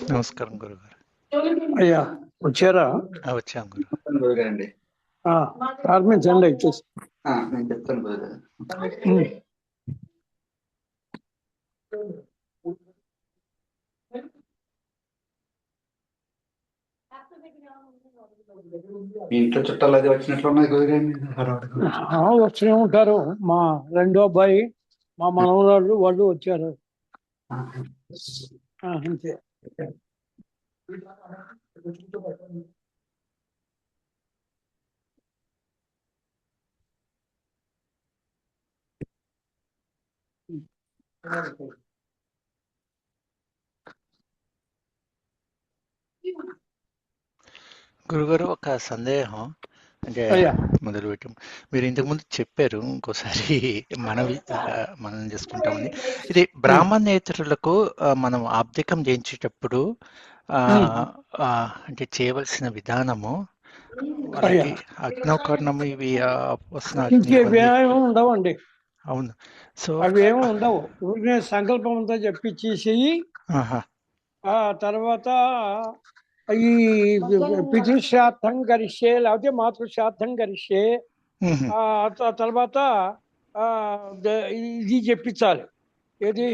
నమస్కారం గురుగారు. అయ్యా వచ్చారా? వచ్చాం గురు. గురుగారండి ప్రారంభించండి వచ్చేసి. నేను చెప్తాను గురుగారు. మీ ఇంట్లో చుట్టాలు అది వచ్చినట్లు ఉన్నది గురుగారు. వచ్చినే ఉంటారు. మా రెండో అబ్బాయి, మా మనవరాళ్ళు వాళ్ళు వచ్చారు. అంతే. గురుగారు ఒక సందేహం, అంటే మొదలు పెట్టాం. మీరు ఇంతకుముందు చెప్పారు, ఇంకోసారి మనం చేసుకుంటామని. ఇది బ్రాహ్మణేతరులకు మనం ఆబ్దికం చేయించేటప్పుడు అంటే చేయవలసిన విధానము, వాళ్ళకి అగ్నోకర్ణము ఇవి ఉండవండి. అవును. సో అవి ఏమి ఉండవు. ఊరికే సంకల్పం అంతా చెప్పించేసి ఆ తర్వాత ఈ పితృశ్రాద్ధం గరిష్యే, లేకపోతే మాతృశ్రాద్ధం గరిష్యే, తర్వాత ఇది చెప్పించాలి. ఏది?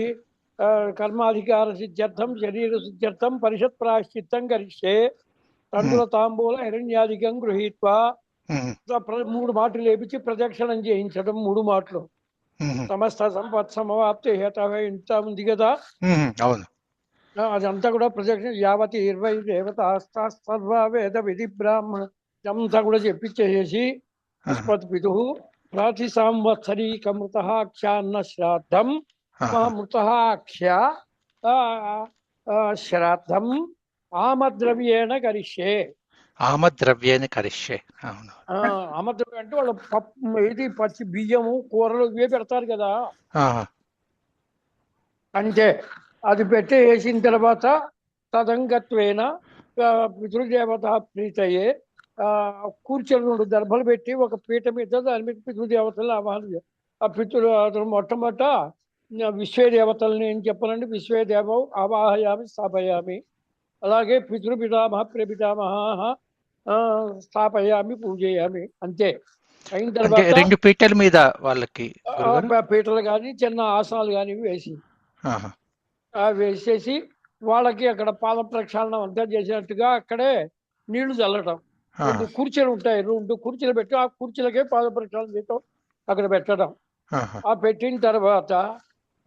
కర్మాధికార సిద్ధ్యర్థం, శరీర సిద్ధ్యర్థం, పరిషత్ ప్రాయశ్చిత్తం గరిష్యే, తండ్రుల తాంబూల హిరణ్యాధికం గృహీత్వా, 3 మాటలు లేపించి ప్రదక్షిణం చేయించడం. 3 మాటలు. సమస్త సంపత్ సమవాప్తి హేతవే ఇంత ఉంది కదా, అవును. అదంతా కూడా ప్రదక్షిణ. యావతి 20 దేవతాస్తా సర్వ వేద విధి బ్రాహ్మణ అంతా కూడా చెప్పించేసి పితు ప్రాతి సంవత్సరీకమృతక్షాన్న శ్రాద్ధం మృతక్ష శ్రాద్ధం ఆమద్రవ్యేణ కరిష్యే. ఆమద్రవ్యేణ కరిష్యే. ఆమద్రవ్యం అంటే వాళ్ళు పప్పు, ఇది పచ్చి బియ్యము, కూరలు ఇవే పెడతారు కదా. అంటే అది పెట్టి వేసిన తర్వాత తదంగత్వేన పితృదేవత ప్రీతయే, కూర్చొని 2 దర్భలు పెట్టి ఒక పీట మీద దాని మీద పితృదేవతలు ఆవాహన. ఆ మొట్టమొదట విశ్వేదేవతల్ని ఏం చెప్పాలండి? విశ్వేదేవ ఆవాహయామి స్థాపయామి. అలాగే పితృపితామహ ప్రపితామహ స్థాపయామి పూజయామి. అంతే. అయిన తర్వాత 2 పీటల మీద వాళ్ళకి పీటలు కానీ చిన్న ఆసనాలు కానీ వేసి వేసేసి వాళ్ళకి అక్కడ పాద ప్రక్షాళన అంతా చేసినట్టుగా అక్కడే నీళ్లు చల్లటం. 2 కుర్చీలు ఉంటాయి. 2 కుర్చీలు పెట్టి ఆ కుర్చీలకే పాద ప్రక్షాళన చేయటం అక్కడ పెట్టడం. ఆ పెట్టిన తర్వాత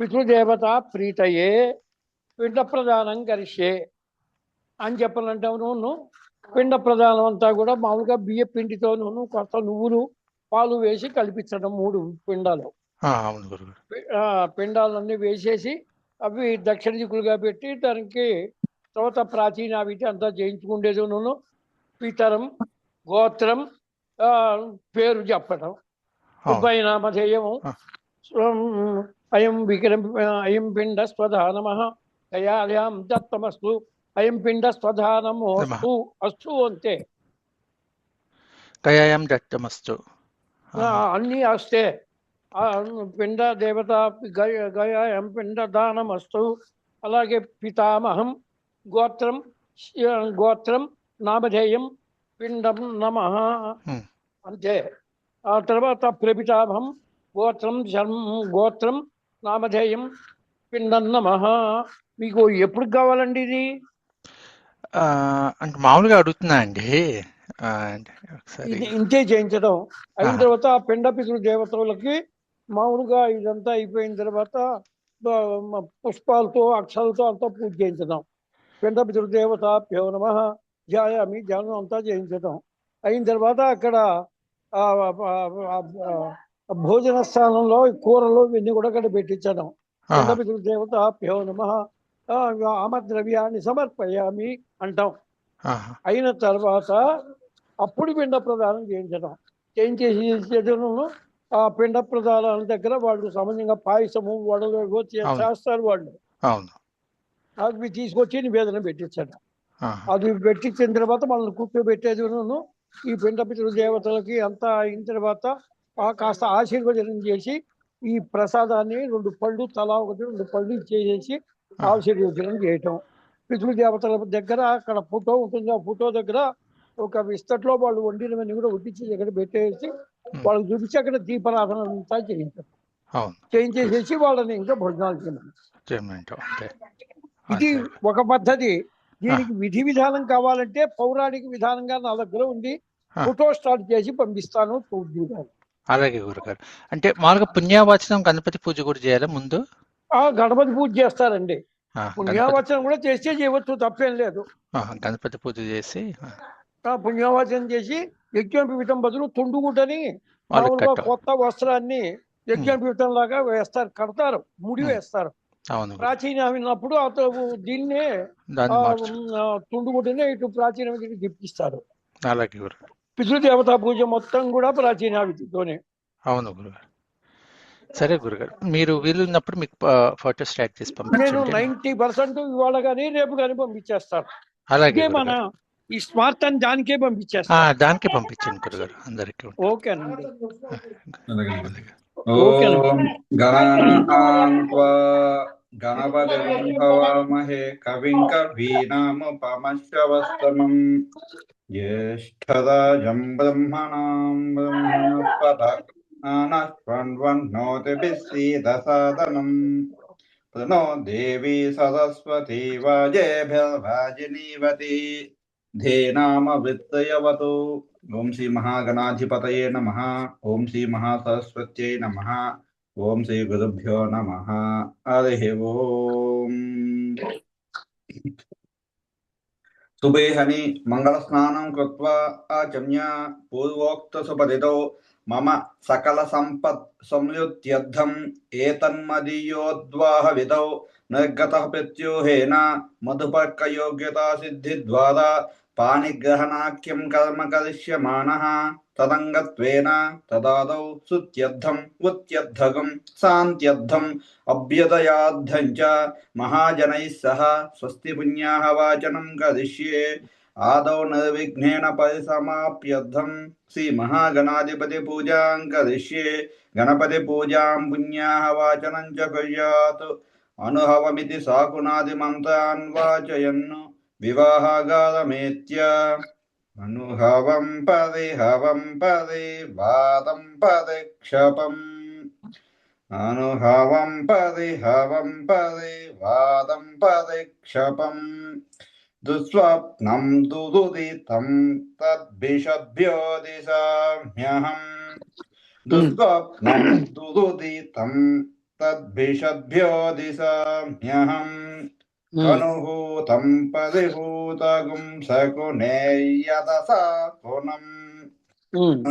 పితృదేవత ప్రీతయే పిండ ప్రదానం కరిష్యే అని చెప్పాలంటావు. పిండ ప్రదానం అంతా కూడా మామూలుగా బియ్య పిండితో కొంత నువ్వులు, పాలు వేసి కల్పించడం. 3 పిండాలు. పిండాలన్నీ వేసేసి అవి దక్షిణ దిక్కులుగా పెట్టి దానికి తర్వాత ప్రాచీన వీటి అంతా చేయించుకుండేది. పితరం, గోత్రం, పేరు చెప్పడం. నామధేయము అయం పిండ స్వధానమః కయాయాం దత్తమస్తు, అయం పిండ స్వధానము అస్తు. అస్తు అంతే. కయాయాం దత్తమస్తు అన్నీ వస్తే పిండ దేవత గయాయం పిండ దానమస్తు. అలాగే పితామహం, గోత్రం నామధేయం పిండం నమః అంతే. ఆ తర్వాత ప్రపితామహం, గోత్రం నామధేయం పిండం నమః. మీకు ఎప్పుడు కావాలండి ఇది? అంటే మామూలుగా అడుగుతున్నా అండి. ఇంతే చేయించడం. అయిన తర్వాత ఆ పిండ పితృ దేవతలకి మామూలుగా ఇదంతా అయిపోయిన తర్వాత పుష్పాలతో, అక్షరాలతో అంతా పూజ చేయించడం. పిండ పితృ దేవతాభ్యో నమః ధ్యాయామి, ధ్యానం అంతా చేయించడం. అయిన తర్వాత అక్కడ భోజన స్థానంలో కూరలు ఇవన్నీ కూడా అక్కడ పెట్టించడం. పిండ పితృ దేవతాభ్యో నమః ఆమద్రవ్యాన్ని సమర్పయామి అంటాం. అయిన తర్వాత అప్పుడు పిండ ప్రదానం చేయించడం. చేయించేసి ఆ పిండ ప్రదానాల దగ్గర వాళ్ళు సామాన్యంగా పాయసము, వడలు చేస్తారు వాళ్ళు. అవి తీసుకొచ్చి నివేదన పెట్టించడం. అది పెట్టించిన తర్వాత మనల్ని కూర్చోబెట్టేది ఈ పిండ పితృదేవతలకి అంతా అయిన తర్వాత కాస్త ఆశీర్వచనం చేసి ఈ ప్రసాదాన్ని 2 పళ్ళు తలా ఒకటి 2 పళ్ళు ఇచ్చేసేసి ఆశీర్వచనం చేయటం. పితృదేవతల దగ్గర అక్కడ ఫోటో ఉంటుంది, ఆ ఫోటో దగ్గర ఒక విస్తట్లో వాళ్ళు వండినవన్నీ కూడా వడ్డించి దగ్గర పెట్టేసి వాళ్ళకి చూపించి అక్కడ దీపారాధన అంతా చేయించారు. చేయించేసేసి వాళ్ళని ఇంకా భోజనాలు చేయమంటారు. ఇది ఒక పద్ధతి. దీనికి విధి విధానం కావాలంటే పౌరాణిక విధానంగా నా దగ్గర ఉంది, ఫోటో స్టార్ట్ చేసి పంపిస్తాను చూద్దాం. అలాగే గురుగారు. అంటే మామూలుగా పుణ్యావచనం గణపతి పూజ కూడా చేయాలా ముందు? గణపతి పూజ చేస్తారండి. పుణ్యావచనం కూడా చేస్తే చేయవచ్చు, తప్పేం లేదు. గణపతి పూజ చేసి పుణ్యావచనం చేసి యజ్ఞోపవీతం బదులు తుండుగుడ్డని మామూలుగా కొత్త వస్త్రాన్ని యజ్ఞోపవీతం లాగా వేస్తారు, కడతారు, ముడి వేస్తారు. ప్రాచీన విన్నప్పుడు అతను దీన్నే తుండుగుడ్డనే ఇటు ప్రాచీన విధికి తిప్పిస్తారు. పితృదేవతా పూజ మొత్తం కూడా ప్రాచీన విధితోనే. అవును గురుగారు. సరే గురుగారు, మీరు వీలున్నప్పుడు మీకు ఫోటో స్టార్ట్ చేసి నేను 90% ఇవాళ కానీ రేపు కానీ పంపించేస్తాను. అలాగే మన ఈ స్మార్ట్ అని దానికే పంపించేస్తాను. దానికే పంపించండి గురుగారు అందరికి. ఓకేనండి. గణపతిం హవామహే కవిం కవీనాముపమశ్రవస్తమం జ్యేష్ఠరాజం బ్రహ్మణాం బ్రహ్మణస్పన్వన్నోతిభిస్సీదసాదనం ప్రణో దేవీ సరస్వతీ వాజేభిర్వాజినీవతి ధేనామవృత్తయవతు. ఓం శ్రీ మహాగణాధిపతయే నమః. ఓం శ్రీ మహాసరస్వత్యై నమః. ఓం శ్రీ గురుభ్యో నమః. హరి ఓం. సుబేహని మంగళస్నానం కృత్వా ఆచమ్య పూర్వోక్త సుపదితో మమ సకల సంపత్ సంయుత్యర్థం ఏతన్మదీయోద్వాహ విధౌ నిర్గతః ప్రత్యూహేన మధుపర్కయోగ్యతా సిద్ధి ద్వారా పాణిగ్రహణాఖ్యం కర్మ కరిష్యమాణః తదంగత్వేన తదాదౌ సుత్యర్థం ఉత్యర్థకం శాంత్యర్థం అభ్యుదయార్థం చ మహాజనైః సహ స్వస్తి పుణ్యాః వాచనం కరిష్యే. ఆదౌ నిర్విఘ్నేన పరిసమాప్యర్థం శ్రీ మహాగణాధిపతి పూజాం కరిష్యే. గణపతి పూజాం పుణ్యాః వాచనం చ కుర్యాత్. అనుహవమితి సాకునాది మంత్రాన్ వాచయన్ వివాహాగారమేత్య అనుహవం పరిహవం పరివాదం పరిక్షపం. అనుహవం పరిహవం పరివాదం పరిక్షపం. దుస్వప్నం దుదుదితం తద్భిషద్భ్యో దిశామ్యహం. దుస్వప్నం దుదుదితం తద్భిషద్భ్యో దిశామ్యహం. అనుహూతం పరిహూతగుం సకునేయదసా పునం.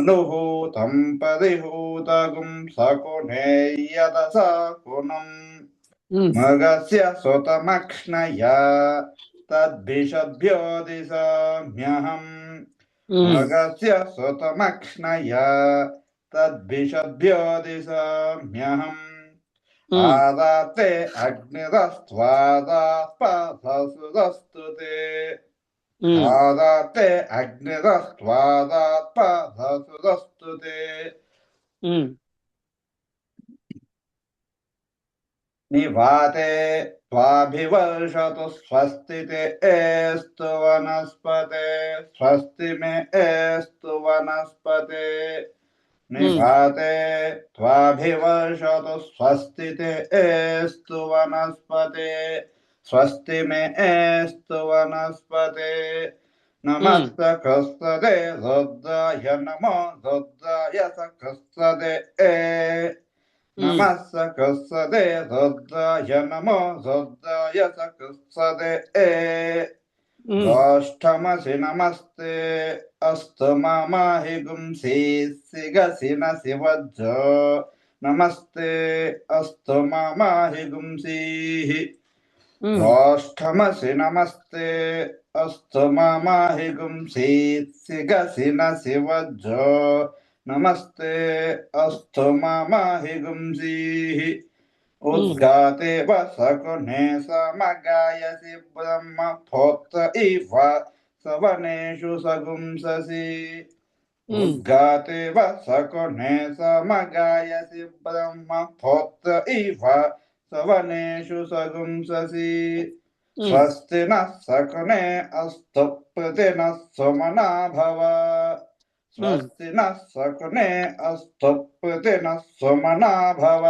అనుహూతం పరిహూతగుం సకునేయదసా పునం. మగస్య సుతమక్ష్ణయా తద్భిషద్భ్యో దిశామ్యహం. మగస్య సుతమక్ష్ణయా తద్భిషద్భ్యో దిశామ్యహం. ఆదాతే అగ్నిరస్త్వాదాత్పధసురస్తుతే. ఆదాతే అగ్నిరస్త్వాదాత్పధసురస్తుతే. నివాతే త్వాభివర్షతు స్వస్తితే ఏస్తు వనస్పతే. స్వస్తి మే ఏస్తు వనస్పతే. నివాతే త్వాభివర్షతు స్వస్తితే ఏస్తు వనస్పతే. స్వస్తి మే ఏస్తు వనస్పతే. నమస్తకస్తదే రుద్రాయ నమో రుద్రాయ సకస్తదే. నమస్తకస్తదే రుద్రాయ నమో రుద్రాయ సకస్తదే. గోష్ఠమసి నమస్తే అస్తు మామాహి గుంసి సిగసిన శివజ్జో. నమస్తే అస్తు మామాహి గుంసి. గోష్ఠమసి నమస్తే అస్తు మామాహి గుంసి సిగసిన శివజ్జో. నమస్తే అస్తు మామాహి గుంసి. ఉద్గాతే వసకునే సమగాయసి బ్రహ్మ భోక్త ఇవ सवनेषु सगुंससि उद्घातेव सकुणे समगायसि ब्रह्महोत्र इव सवनेषु सगुंससि स्वस्ति नः सकुणे अस्तु प्रतिनः सुमना भव स्वस्ति नः सकुणे अस्तु प्रतिनः सुमना भव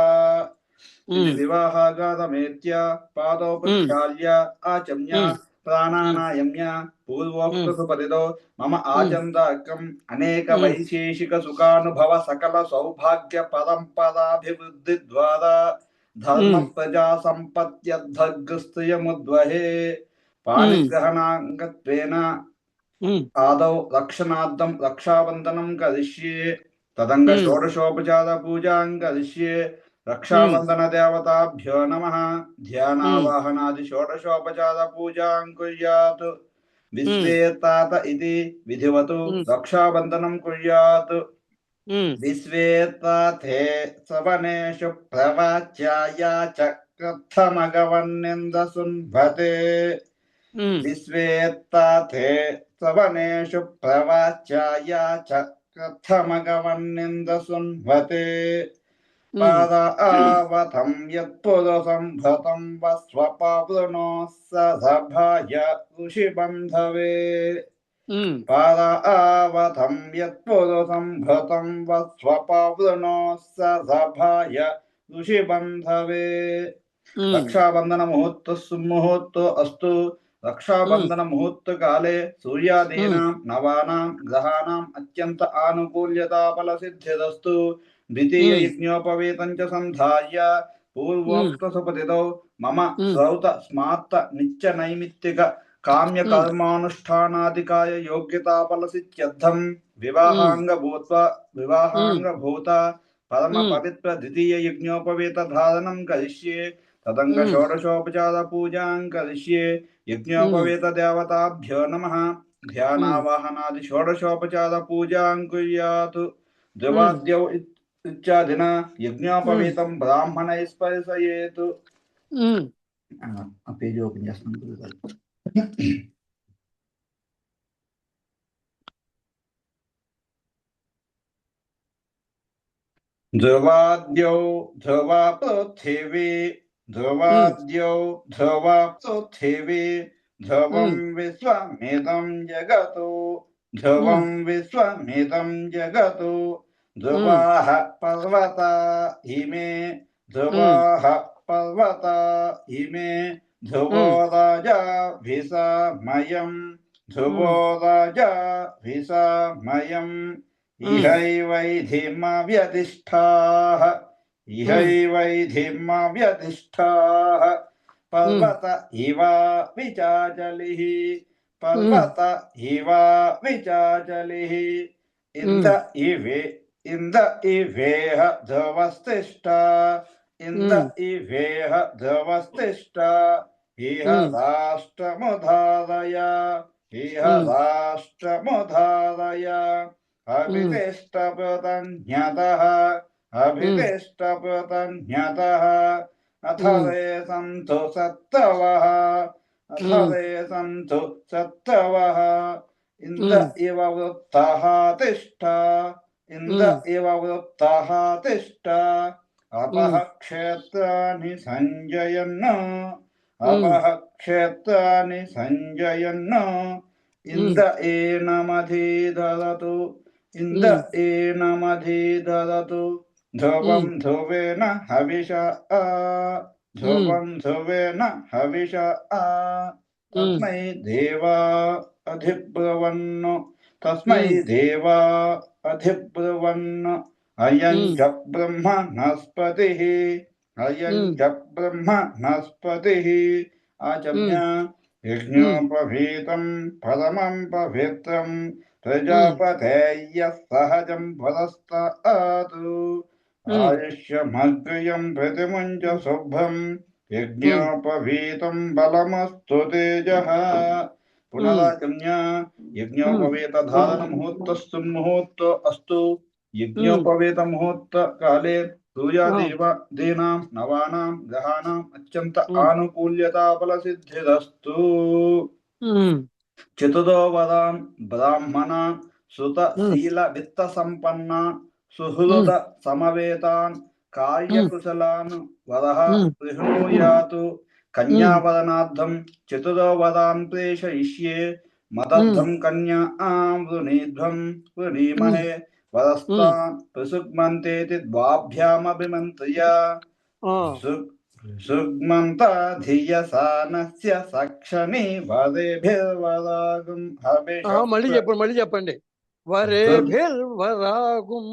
विवाहागातमेत्य पादौ प्रक्षाल्य आचम्य प्राणानायम्य पूर्वोक्तसुपतितो मम आचन्दाकम् अनेक वैशेषिक सुखानुभव सकल सौभाग्य परम्पराभिवृद्धिद्वारा धर्म प्रजा सम्पत्त्यर्थग्रस्त्रियमुद्वहे पाणिग्रहणाङ्गत्वेन आदौ रक्षणार्थं रक्षाबन्धनं करिष्ये तदङ्ग षोडशोपचार पूजां करिष्ये रक्षाबंधन देवताभ्यो नमः ध्यानावाहनादि षोडशोपचार पूजां कुर्यात् विश्वेत्तात इति विधिवतु रक्षाबंधनं कुर्यात् विश्वेत्ताथे सवनेषु प्रवाच्याया च कथमगवन्निन्दसुन्भते विश्वेत्ताथे सवनेषु प्रवाच्याया च कथमगवन्निन्दसुन्भते पादावतं यत्पुरुषंभृतं वस्वपवृणो सभाय ऋषिबन्धवे पादावतं यत्पुरुषंभृतं वस्वपवृणो सभाय ऋषिबन्धवे रक्षाबंधन मुहूर्त सुमुहूर्त अस्तु रक्षाबंधन मुहूर्त काले सूर्यादीनां नवानां ग्रहाणां अत्यंत आनुकूल्यता फल सिद्धिरस्तु द्वितीय यज्ञोपवीतं च संधार्य पूर्वोक्तसुपतितो मम श्रौत स्मार्त नित्य नैमित्तिक काम्य कर्मानुष्ठानादिकाय योग्यता फल सिद्ध्यर्थं विवाहांग भूता परम पवित्र द्वितीय यज्ञोपवीत धारणं करिष्ये तदंग षोडशोपचार पूजां करिष्ये यज्ञोपवीत देवताभ्यो नमः ध्यानावाहनादि षोडशोपचार पूजां कुर्यात् द्विवाद्यौ इत्यादिना यज्ञोपवीतं ब्राह्मणैः स्पर्शयेत् पेज ओपन చేస్తాను ध्रुवाद्यौ ध्रुवा पृथिवी ध्रुवाद्यौ ध्रुवा पृथिवी ध्रुवं विश्वमिदं जगतो ध्रुवं विश्वमिदं जगतो ध्रुवाः पर्वता इमे ध्रुवाः पर्वता इमे ध्रुवो राजा भिसामयं ध्रुवो राजा भिसामयं इहैवैधिमव्यधिष्ठाः इहैवैधिमव्यधिष्ठाः पर्वत इव विचाचलिः पर्वत इव विचाचलिः इंद इवेह ध्रुवस्तिष्ठा इंद इवेह ध्रुवस्तिष्ठा इह राष्ट्रमुधारय इह राष्ट्रमुधारय अभितिष्ठप्रतन्यतः अभितिष्ठप्रतन्यतः अथ वे सन्तु सत्तवः अथ वे सन्तु सत्तवः इंद इव वृत्तः तिष्ठ इंद इव वृत्तः तिष्ठ अपः क्षेत्राणि संजयन् अपः क्षेत्राणि संजयन् इंद एनमधिधरतु इंद एनमधिधरतु ध्रुवं ध्रुवेन हविषा ध्रुवं ध्रुवेन हविषा तस्मै देवा अधिब्रवन् तस्मै देवा अधिब्रवन् अयं च ब्रह्मणस्पतिः अयं च ब्रह्मणस्पतिः आचम्य यज्ञोपवीतं परमं पवित्रं प्रजापतेयः सहजं पुरस्तात् आयुष्यमग्र्यं प्रतिमुञ्च शुभ्रं यज्ञोपवीतं बलमस्तु तेजः पुनरागम्य यज्ञोपवीत धारण मुहूर्तस्तु मुहूर्त अस्तु यज्ञोपवीत मुहूर्त काले सूर्यादीनां नवानां ग्रहाणाम् अत्यंत आनुकूल्यता फल सिद्धिरस्तु చతుదో వదాన్ బ్రాహ్మణాన్ శీల విత్త సంపన్న సుహృద సమవేతాన్ కార్యకుశలాన్ వదః గృహ్ణూయాతు కన్యావదనార్థం చతుదో వదాన్ ప్రేషయిష్యే మదర్థం కన్యా వృణీమహే వదస్తాన్ ప్రసుగ్మంతేతి ద్వాభ్యామభిమంత్ర్య సుగ్మంత ధియసానస్య సక్షని వదేభిర్వరాగం మళ్ళీ చెప్పండి వరేభిర్వరాగం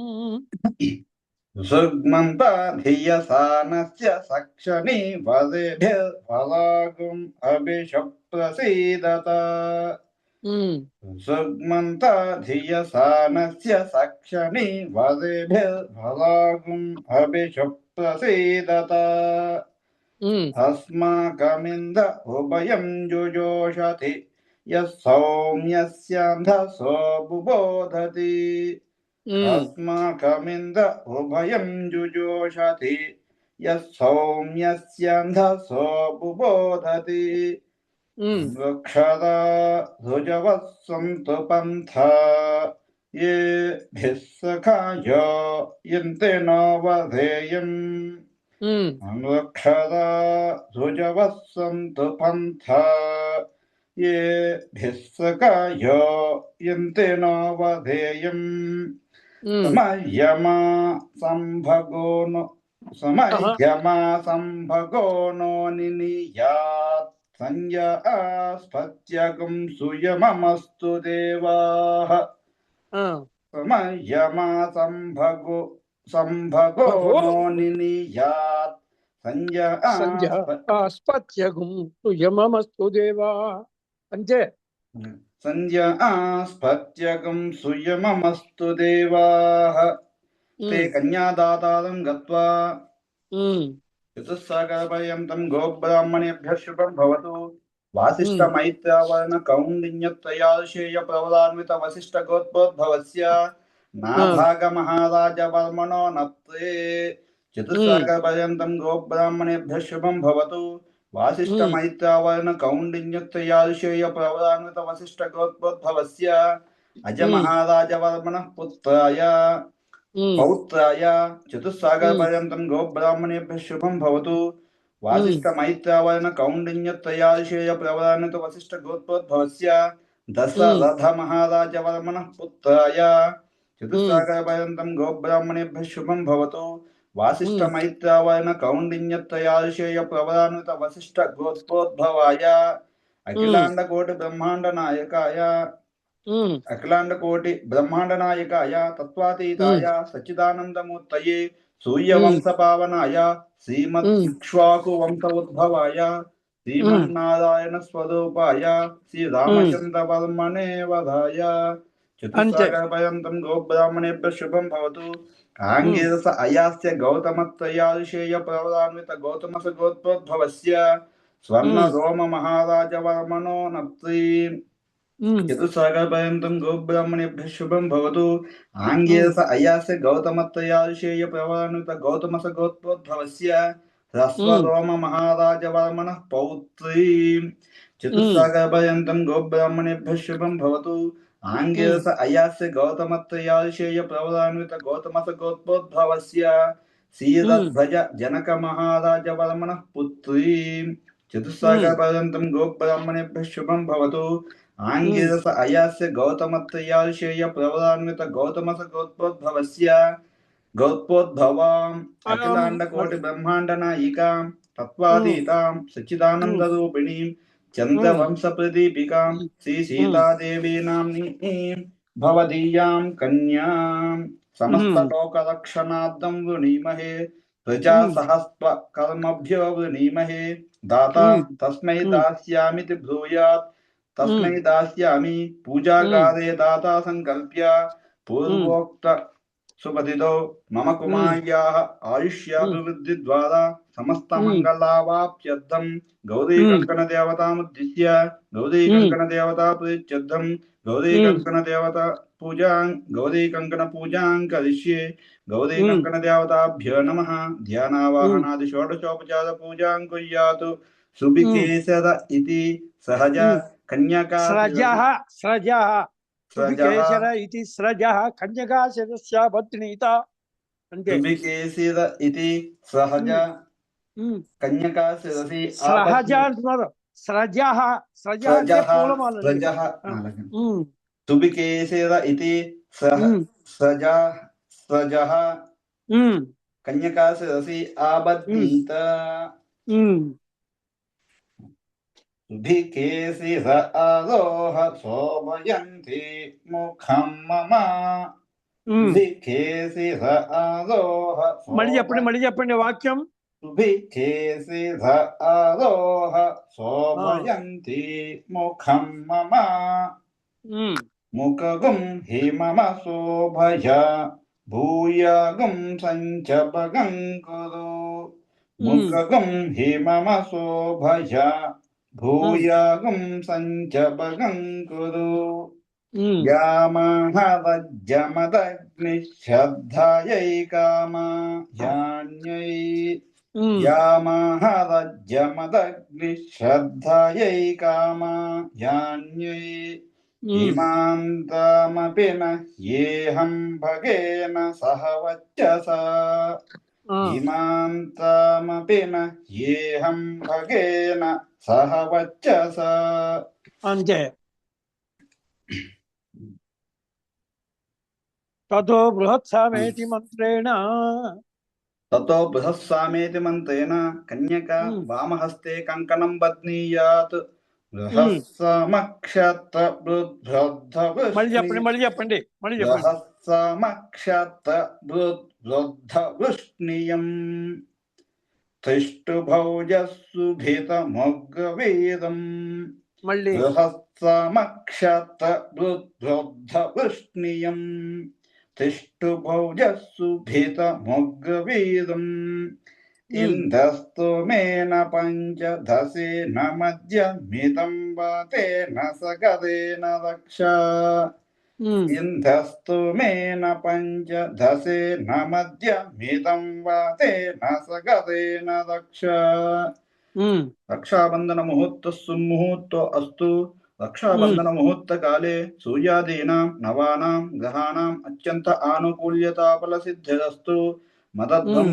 సుగ్మంత ధియసానస్య సక్షని వదేభిర్వరాగం అభిషప్రసీదత సుగ్మంత ధియసానస్య సక్షని వదేభిర్వరాగం అభిషప్రసీదత అస్మాకమింద ఉభయం జుజోషతి యౌమ్యస్యాంధసో బుబోధతి అస్మాకమింద ఉభయం జుజోషతి యౌమ్యస్యాంధసో బుబోధతి వృక్షదా రుజవః సంతు పంథా ఏ భిస్సఖాయో యంతే నోవధేయం అనుక్షదా రుజవః సంతు పంథా ఏ భిస్సకాయో యంతే నోవధేయం సమయమా సంభగో నో నినియాత్ సంజ్ఞాస్పత్యగం సుయమమస్తు దేవాః సమయమా సంభగో నో నినియాత్ సంజ్ఞాస్పత్యగం సుయమమస్తు దేవా అంతే. సంజ్ఞాస్పత్యగం సుయమమస్తు దేవాః తే కన్యాదాతారం గత్వా చతుస్సాగరపర్యంతం గోబ్రాహ్మణేభ్యః శుభం భవతు. వాసిష్ఠ మైత్రావరణ కౌండిన్యత్రయాదశేయ ప్రవదాన్విత వసిష్ఠ గోత్రోద్భవస్య నాభాగ మహారాజ వర్మణో నత్రే. చతుస్సాగరపర్యంతం గోబ్రాహ్మణేభ్యః శుభం భవతు. వాసిష్ఠ మైత్రావరణ కౌండిన్యత్రయాదశేయ ప్రవదాన్విత వసిష్ఠ గోత్రోద్భవస్య అజ మహారాజ వర్మణః పుత్రాయ పౌత్రాయ చతుస్సాగరపర్యంతం గోబ్రాహ్మణేభ్యః శుభం భవతు. వాసిష్ఠ మైత్రావరణ కౌండిన్యత్రయాదశేయ ప్రవదాన్విత వసిష్ఠ గోత్రోద్భవస్య దశరథ మహారాజ వర్మణః పుత్రాయ చతుస్సాగరపర్యంతం గోబ్రాహ్మణేభ్యః శుభం భవతు. వాసిష్ఠ మైత్రావరణ కౌండిన్యత్రయాదశేయ ప్రవదాన్విత వసిష్ఠ గోత్రోద్భవాయ అఖిలాండ కోటి బ్రహ్మాండ నాయకాయ తత్వాతీతాయ సచ్చిదానందమూర్తయే సూర్యవంశ పావనాయ శ్రీమద్ ఇక్ష్వాకు వంశ ఉద్భవాయ శ్రీమన్నారాయణ స్వరూపాయ శ్రీరామచంద్ర వర్మణే వధాయ. చతుస్సాగరపర్యంతం గోబ్రాహ్మణేభ్యః శుభం భవతు. ఆంగిరస అయాస్య గౌతమత్రయాదశేయ ప్రవదాన్విత గౌతమస గోత్రోద్భవస్య స్వర్ణ రోమ మహారాజ వర్మణో నత్రీ. చతుస్సాగరపర్యంతం గోబ్రాహ్మణేభ్యః శుభం భవతు. ఆంగిరస అయాస్య గౌతమత్రయాదశేయ ప్రవదాన్విత గౌతమస గోత్రోద్భవస్య హ్రస్వ రోమ మహారాజ వర్మణః పౌత్రీ. చతుస్సాగరపర్యంతం గోబ్రాహ్మణేభ్యః శుభం భవతు. ఆంగిరస అయాస్య గౌతమత్రయాదశేయ ప్రవదాన్విత గౌతమస గోత్రోద్భవస్య శ్రీరధ్వజ జనక మహారాజ వర్మణః పుత్రీ. చతుస్సాగరపర్యంతం గోబ్రాహ్మణేభ్యః శుభం భవతు. ఆంగిరస అయాస్య గౌతమత్రయాదశేయ ప్రవదాన్విత గౌతమస గోత్రోద్భవాం అఖిలాండ కోటి బ్రహ్మాండ నాయికాం తత్వాతీతాం సచ్చిదానంద రూపిణీం చంద్రవంశ ప్రదీపికాం శ్రీ సీతాదేవీ నామ్నీం భవదీయాం కన్యాం సమస్త లోక రక్షణార్థం వృణీమహే ప్రజా సహస్వ కర్మభ్యో వృణీమహే. దాతా తస్మై దాస్యామితి బ్రూయాత్ తస్మై దాస్యామి పూజాకారే దాతా సంకల్ప్య పూర్వోక్త సుపతితో మమ కుమార్యాః ఆయుష్యాభివృద్ధి ద్వారా సమస్త మంగళావాప్త్యర్థం గౌరీ కంకణ దేవతాముద్దిశ్య గౌరీ కంకణ దేవతా ప్రీత్యర్థం గౌరీ కంకణ పూజాం కరిష్యే. గౌరీ కంకణ దేవతాభ్యో నమః. ధ్యానావాహనాది షోడశోపచార పూజాం కుర్యాతు. సుభికేశర ఇతి సహజ కన్యకా స్రజః స్రజః తుభికేశర ఇది స్రజః కన్యకా శిరస్య భద్నీత అంటే తుభికేశిర ఇతి సహజ కన్యకా శిరసి స్రహజ అంటున్నారు. స్రజః అంటే పూలమాల. స్రజః తుభికేశిర ఇతి స్రజః కన్యకా శిరసి ఆబధ్నీత తుభికేశిర ఆరోహ శోభయంతి ముఖం మమ తుభికేశిర ఆరోహ. మళ్ళీ చెప్పండి వాక్యం. తుభికేశిర ఆరోహ శోభయంతి ముఖం మమ ముఖగుం హి మమ శోభయ భూయగుం సంచపగం కురు. ముఖగుం హి మమ శోభయ భూయగుం సంచపగం కురు. యామహరజ్జమదగ్ని శ్రద్ధయై కామయాన్యై. యామహరజ్జమదగ్ని శ్రద్ధయై కామయాన్యై. ఇమాంతమపి నేహం భగేన సహ వచ్చసా. ఇమాంతమపి నేహం భగేన సహ వచ్చసా. అంతే. తతో బృహత్సామేతి మంత్రేణ కన్యకా వామహస్తే కంకణం బధ్నీయాత్. మళ్ళీ చెప్పండి. వృద్ధవృష్ణియం తిష్ఠుభౌజస్సుభితమొగ్గవీరం. మళ్ళీ వృద్ధవృష్ణియం తిష్ఠుభౌజస్సుభితమొగ్గవీరం. ఇంధస్తోమేన పంచదశేన మధ్యమితం వాతేన సగదేన రక్ష. ఇంధస్తోమేన పంచదశేన మధ్యమితం వాతేన సగదేన రక్ష. రక్షాబంధన ముహూర్త సుముహూర్తో అస్తు. రక్షాబంధన ముహూర్త కాలే సూర్యాదీనాం నవానాం గ్రహాణాం అత్యంత ఆనుకూల్యతా ఫలసిద్ధిరస్తు. మదధ్వం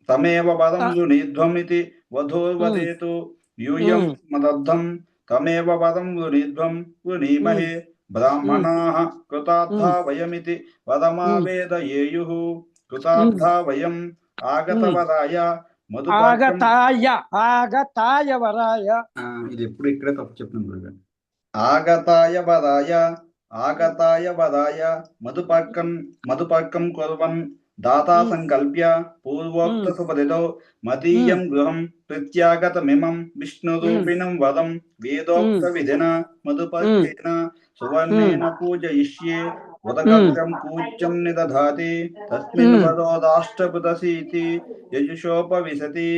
తమేవ పదం వృణీధ్వమితి వధూర్వదేతు. యూయం మదర్థం తమేవ పదం వృణీధ్వం వృణీమహే. బ్రాహ్మణాః కృతార్థా వయమితి వదమావేదయేయుః. కృతార్థా వయం ఆగతవరాయ ఆగతాయ వరాయ. ఇది ఎప్పుడు ఇక్కడే తప్పు చెప్తున్నాను. ఆగతాయ వరాయ మధుపర్కం కుర్వన్ దాతా సంకల్ప్య పూర్వోక్త సుపదితో మదీయం గృహం ప్రత్యాగతమిమం విష్ణురూపిణం వదం వేదోక్త విధిన మధుపర్కేన సువర్ణేన పూజయిష్యే. ఉదకత్రం కూజ్యం నిదధాతి తస్మిన్ వదోదాష్టభృతసీతి యజుషోపవిశతి.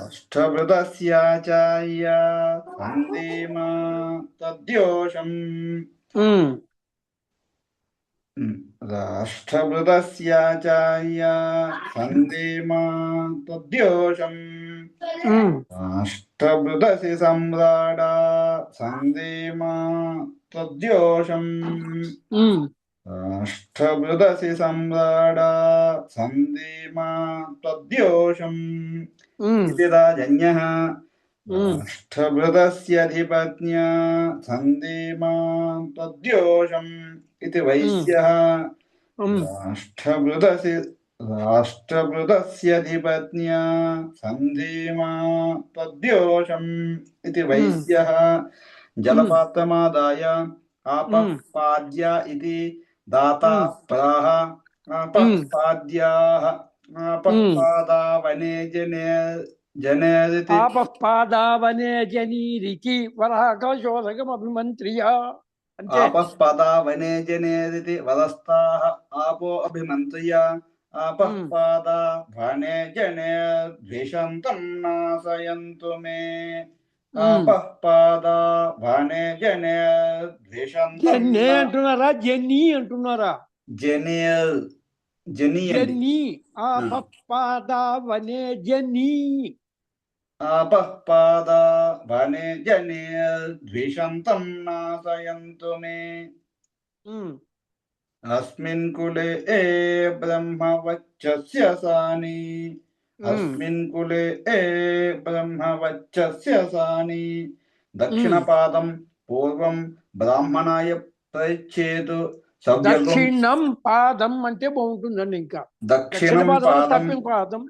అష్టభృతస్యాచార్య సందేమా తద్యోషం. రాష్ట్రభృతస్యాచార్య సందేమా తద్యోషం. రాష్ట్రభృతసి సమ్రాడా సందేమా తద్యోషం. రాష్ట్రభృతసి సమ్రాడా సందేమా తద్యోషం. ఇది రాజన్యః. రాష్ట్రభృతస్యధిపత్న్యా సందేమా తద్యోషం. ఇది వైశ్యః. రాష్ట్రభృతస్యధిపత్న్యా సంధేమా తద్యోషం. ఇది వైశ్యః. జలపాత్రమాదాయ ఆపఃపాద్య ఇతి దాతా ప్రాహ. ఆపఃపాద్యాః ఆపఃపాదావనే జనేరితి. ఆపఃపాదావనే జనీరితి వరాహకశోధకమభిమంత్ర్య. ఆపఃపాదావనే జనేరితి వదస్తాః ఆపో అభిమంత్ర్య. ఆపఃపాదా వనే జనేర్ద్విషంతం నాశయంతు మే. ఆపఃపాదా వనే జనేర్ద్విషంతం. అంటున్నారా జని అంటున్నారా? జని. ఆపఃపాదా వనే జని. आपः पादा वने जने द्विषन्तं नाशयन्तु मे अस्मिन् कुले ब्रह्मवक्षस्य सानि अस्मिन् कुले ब्रह्मवक्षस्य सानि दक्षिणपादं पूर्वं ब्राह्मणाय प्रयच्छेतु सव्यगं దక్షిణం పాదం అంటే బాగుంటుందండి. ఇంకా దక్షిణ दक्षिणं పాదం पादं తప్పిన పాదం.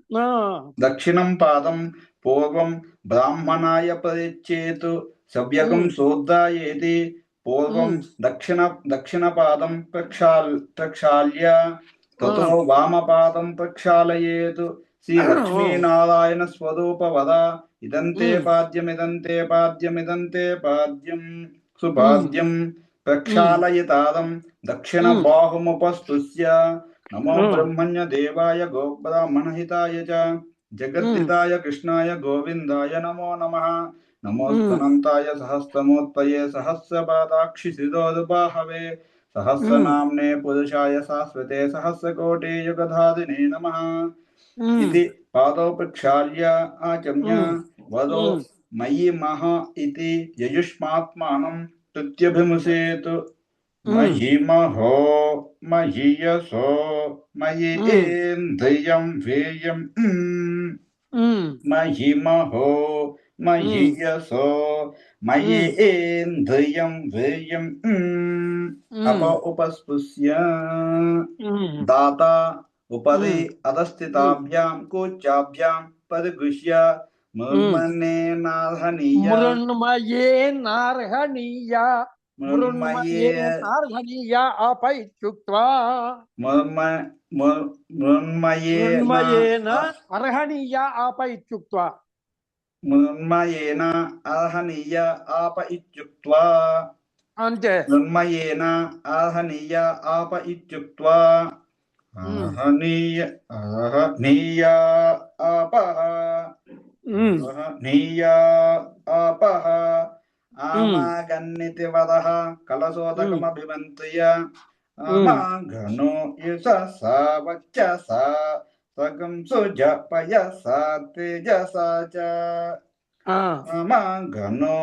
दक्षिणं पादं पूर्वं ब्राह्मणाय प्रयच्छेतु सव्यगं शोधायेति पूर्वं दक्षिणपादं प्रक्षाल्य ततो वामपादं प्रक्षालयेत् श्रीलक्ष्मीनारायण स्वरूपवद इदन्ते पाद्यं सुपाद्यं प्रक्षालयितारं दक्षिणबाहुमुपस्तुष्य नमो ब्रह्मण्य देवाय गोब्राह्मणहिताय च जगद्दिताय कृष्णाय गोविन्दाय नमो नमः नमोऽस्तनन्ताय सहस्रमूर्तये सहस्रपादाक्षिशिरोरुबाहवे सहस्रनाम्ने पुरुषाय शाश्वते सहस्रकोटि युगधारिणे नमः इति पादौ प्रक्षाल्य आचम्य वदो मयि महा इति ययुष्मात्मानं तुत्यभिमुषेतु महीमहो महीयसो मयि इन्द्रियं वेयं महीमहो महीयसो मयि इन्द्रियं वेयं अप उपस्पृश्य दाता उपरि अधस्थिताभ्यां कूचाभ्यां परिगृह्य मृन्मयेनार्हणीय మృణ్మయే ఆపై ఇత్యుక్త్వా मृन्मयेन అర్హణీయ ఆపై ఇత్యుక్త్వా मृन्मयेन अर्हणीय आप इत्युक्त्वा అంతే. मृन्मयेन अर्हणीय आप इत्युक्त्वा अर्हणीय आपः अर्हणीय आपः आमागन्निति वदः कलशोदकमभिमन्त्र्य आमाघनो यशसा वचसा सगं सुजपयसा तेजसा च आमाघनो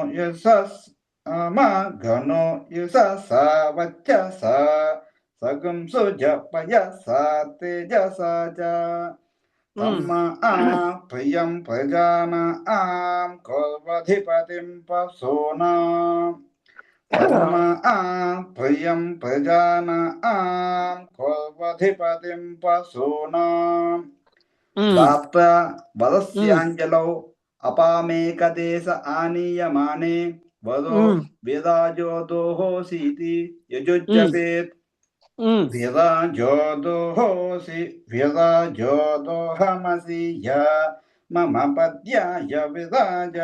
यशसा वचसा सगं सुजपयसा तेजसा च तम्मा प्रियं प्रजानां कुर्वधिपतिं पशूनां तम्मा प्रियं प्रजानां कुर्वधिपतिं पशूनां प्राप्त वरस्याञ्जलौ अपामेकदेश आनीयमाने वदो विराजो दोहोसीति यजुज्जपेत् विराजो दोहमसि य मम पद्याय विराज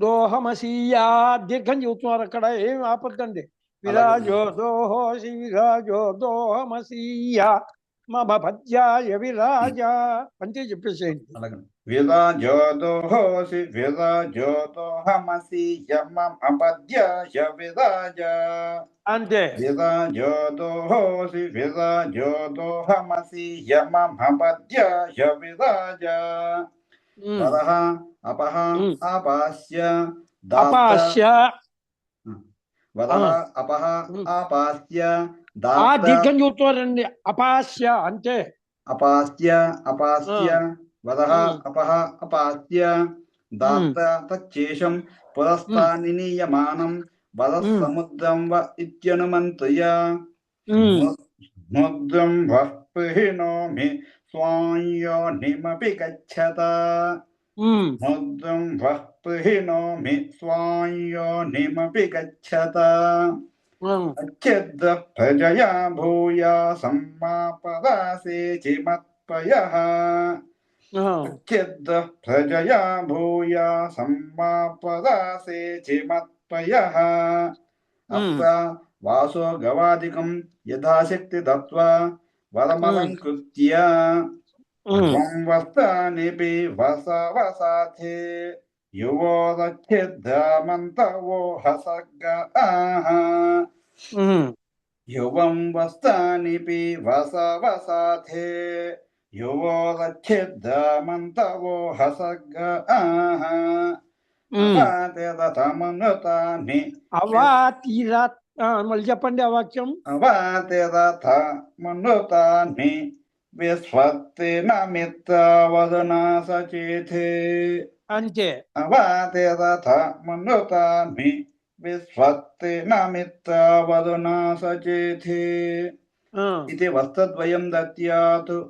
దోహమసీయా దీర్ఘం చెబుతున్నారు. అక్కడ ఏం ఆపద్దండి. విరాజో దోహమసీయా మమ పద్యాయ విరాజ అంతే చెప్పేసేయండి. విరాజో దోహమసి య మమ పద్యాయ విరాజ అంతే. విరాజో దోహమసి య మమ పద్యాయ విరాజ వదః అపః ఆపాస్య అపాస్య వదః అపః ఆపాస్య ఆ దీర్ఘం చూస్తున్నారండి. అపాస్య అంటే అపాస్య వదః అపః అపాస్య దాత్త తచ్చేషం పురస్తానినీయమానం వదః సముద్రం వ ఇత్యనుమంత్ర్య ముద్రం వః ప్రిహిణోమి స్వాయోనిమపి గచ్చత ముద్రం వః ప్రిహిణోమి స్వాయోనిమపి గచ్చత अच्छेद् प्रजया भूयासं मा पदासे चिमत्पयः अच्छेद् प्रजया भूयासं मा पदासे चिमत्पयः अत्र वासो गवादिकं यथाशक्ति दत्त्वा वरमलङ्कृत्य त्वं वस्त्रानिपि वसाथे युवोरच्छिद्रामन्तवो हसर्गाः युवं वस्त्रानिपि वसाथे యువోరచ్ఛిద్దామంతవో హసగ్గ అవాతేదమనుతాని అవా తీరా మళ్ళీ చెప్పండి ఆ వాక్యం. అవాతేదమనుతాని విస్వత్తిన మిత్రవదనా సచేతే. అంతే. అవాతేదమనుతాని విస్వత్తిన మిత్రవదనా సచేతే ఇది వస్తద్వయం దత్యాత్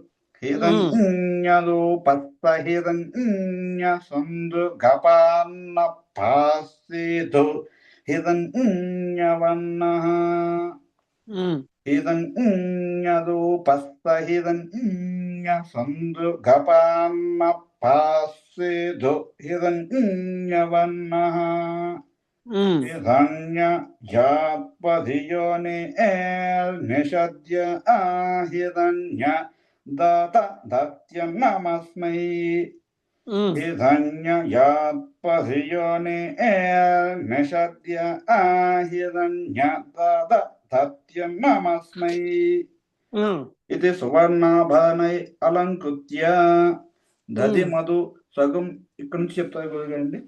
హిరణ్యరూపస్థిరణ్యసందృగపాన్న పాస్సేతు హిరణ్యవర్ణః హిరణ్యరూపస్థిరణ్యసందృగపాన్న పాస్సేతు హిరణ్యవర్ణః హిరణ్యజాత్పధియోని నిషద్య హిరణ్య దాత దత్యం నమస్మై. హిరణ్యజాత్పధియోని నిషద్య హిరణ్య దాత దత్యం నమస్మై. ఇది సువర్ణాభరణై అలంకృత్య దధి మధు సగం. ఇక్కడ నుంచి చెప్తారు గురుగారండి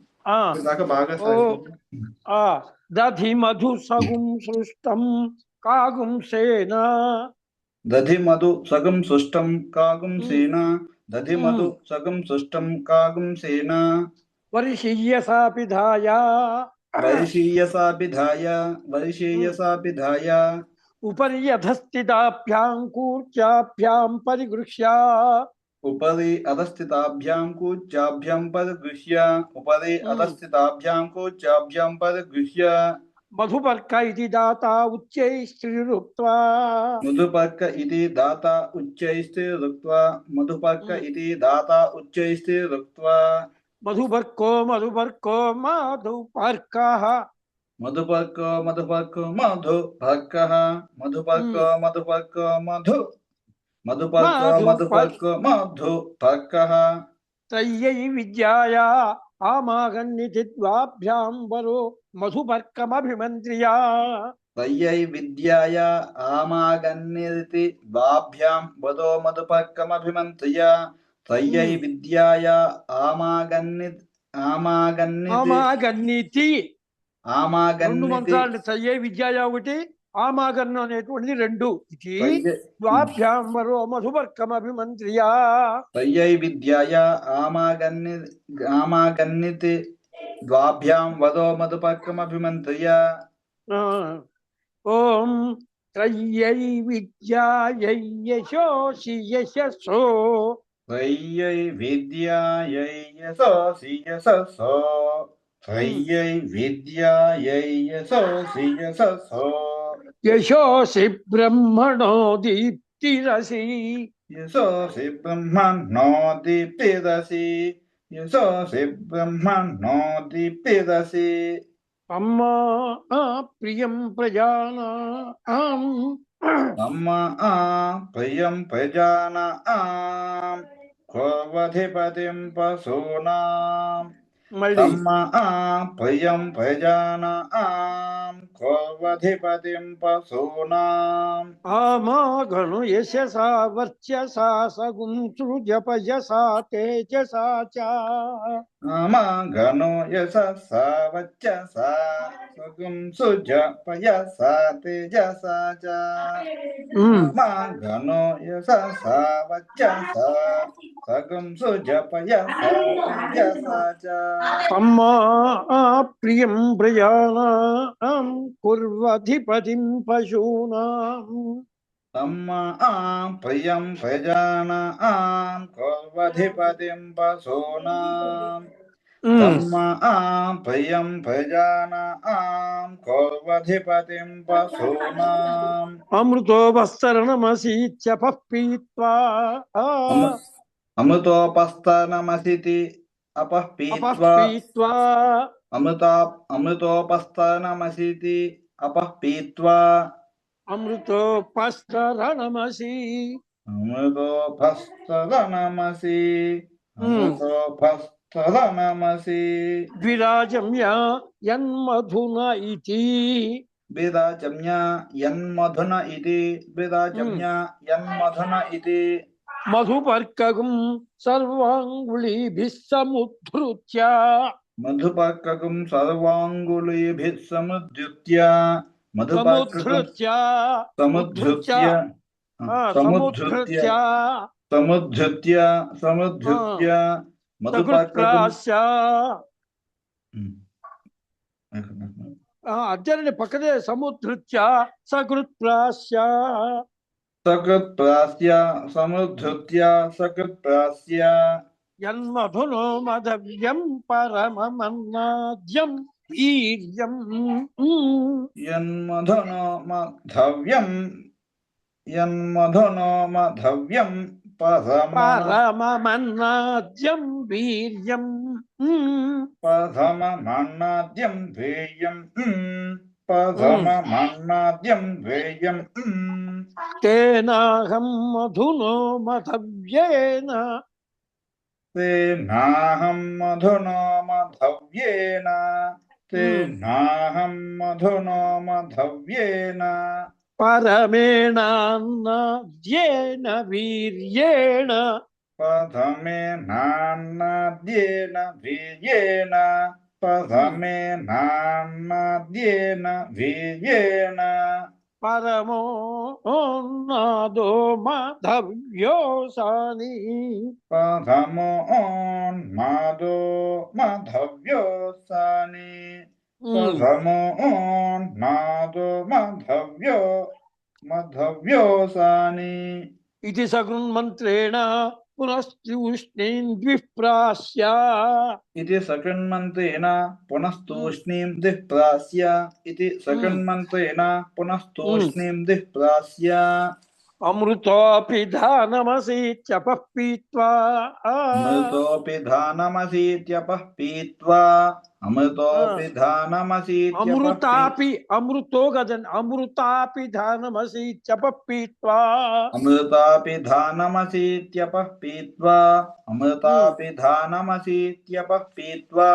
దాకా బాగా. దధి మధు సగుం సృష్టం కాగుం సేనా. దధి మధు సగం సృష్టం కాగుం సేనా. దధి మధు సగం సృష్టం కాగుం సేనా. వర్షీయసాపిధాయ వర్షీయసాపిధాయ ఉపరి యథస్థితాభ్యాం కూర్చాభ్యాం పరిగృహ్య. ఉపరి అధస్థితాభ్యాం కూర్చాభ్యాం పరిగృహ్య. ఉపరి అధస్థితాభ్యాం కూర్చాభ్యాం పరిగృహ్య. మధుపర్క ఇది దాత ఉచ్చైశ్రీరుక్త్వా. మధుపర్క ఇది దాత ఉచ్చైశ్రీరుక్త్వా. మధుపర్క ఇది దాత ఉచ్చైశ్రీరుక్త్వా. మధుపర్కో మధుపర్కో మధుపర్కః. మధుపర్కో మధుపర్కో మధుపర్కః. మధుపర్కో మధుపర్కో మధుపర్కో మధుపర్కః. త్రయ్యై విద్యాయా ఆమాగన్నితి ద్వాభ్యాం వరో మధుపర్కమభిమంత్రియా. త్రయ్యై విద్యాయ ఆమాగన్నితి ద్వాభ్యాం వదో మధుపర్కమభిమంత్రియ. త్రయ్యై విద్యాయ ఆమాగన్నితి. రెండు మంత్రాలు త్రయ్యై విద్యాయ ఒకటి, ఆమాగన్ను అనేటువంటిది రెండు. ఇది ద్వాభ్యాం వరో మధుపర్కమభిమంత్రియా. త్రయ్యై విద్యాయ ఆమాగన్నితి ద్వాభ్యాం వదో మధుపర్కమభిమంత్రియ. ఓం త్రయ్యై విద్యాయై యశోసి యశస్సో. త్రయ్యై విద్యాయై యశోసి యశస్సో. త్రయ్యై విద్యాయై యశోసి యశస్సో. యశోసి బ్రహ్మణో దీప్తిరసి. యశోసి బ్రహ్మణో దీప్తిరసి. యశోసి బ్రహ్మణో దీప్తిరసి. అమ్మా ప్రియం ప్రజానాం. అమ్మా ప్రియం ప్రజానాం కోవధిపతిం పశూనాం. తమ్మా ప్రియం ప్రజానాం కోవధిపతిం పశూనాం. ఆమాగణు యశసా వర్చసా సగుం సృజపయసా తేజసా చ. ఆమాగణు యశసా వర్చసా సగుం సృజపయసా తేజసా చ. ఆమాగణు యశసా వర్చసా సగుం సృజపయసా తేజసా చ. అమ్మా ప్రియం ప్రజానాం కుర్వధిపతిం పశూనాం. తమ్మా ప్రియం ప్రజానాం కుర్వధిపతిం పశూనాం. తమ్మా ప్రియం ప్రజానాం కుర్వధిపతిం పశూనాం. అమృతోపస్తరణమసీత్యపః పీత్వా. అమృతోపస్తనమసితి అపః పీత్వా. అమృతోపస్తనమసితి అపః పీత్వా. అమృతోపస్తరణమసి. అమృతోపస్తనమసి. అమృతోపస్తనమసి. ద్విరాజమ్య యన్మధున ఇతి. ద్విరాజమ్య యన్మధున ఇతి. ద్విరాజమ్య యన్మధున ఇతి. మధుపర్కగం సర్వాంగుళీభిः సముద్ధృత్య మధుపర్కకం సర్వాంగుళీభిः సముద్ధృత్య మధుపర్కకం సముద్ధృత్య సముద్ధృత్య సముద్ధృత్య సముద్ధృత్య సముద్ధృత్య మధుపర్కకం అర్జునుని పక్కనే సముద్ధృత్య సకృత్ప్రాస్య సకృత్ప్రాస్య సముద్ధృత్య సకృత్ప్రాస్య యన్మధునో మదవ్యం పరమమన్నాద్యం వీర్యం యన్మధునో మధవ్యం పరమమన్నాద్యం వీర్యం పరమమన్నాద్యం వేయం పరమమన్నాద్యం వేయం తేనాహం మధునో మధవ్యేన తేనాహం మధునో మధవ్యేన తేనాహం మధునో మధవ్యేన పరమేణాన్నాద్యేన వీర్యేణ పరమేణాన్నాద్యేన వీర్యేణ పరమేణాన్నాద్యేన వీర్యేణ పరమోన్నాదో మాధవ్యోసాని పరమోన్మాదో మాధవ్యోసాని పరమోన్మాదో మాధవ్యోసాని ఇది సగృన్మంత్రేణ పునస్తూష్ణీం ద్విప్రాస్య ఇది సకృన్మంత్రేణ పునస్తూష్ణీం దిప్రాస్య ఇది సకృన్మంత్రేణ పునస్తూష్ణీం దిప్రాస్య అమృతోపి ధానమసీత్యపః పీత్వా అమృతోపి ధానమసీత్యపః పీత్వా అమృతోపి ధానమసీత్యపః అమృతాపి అమృతో కదండి అమృతాపి ధానమసీత్యపః పీత్వా అమృతాపి ధానమసీత్యపః పీత్వా అమృతాపి ధానమసీత్యపః పీత్వా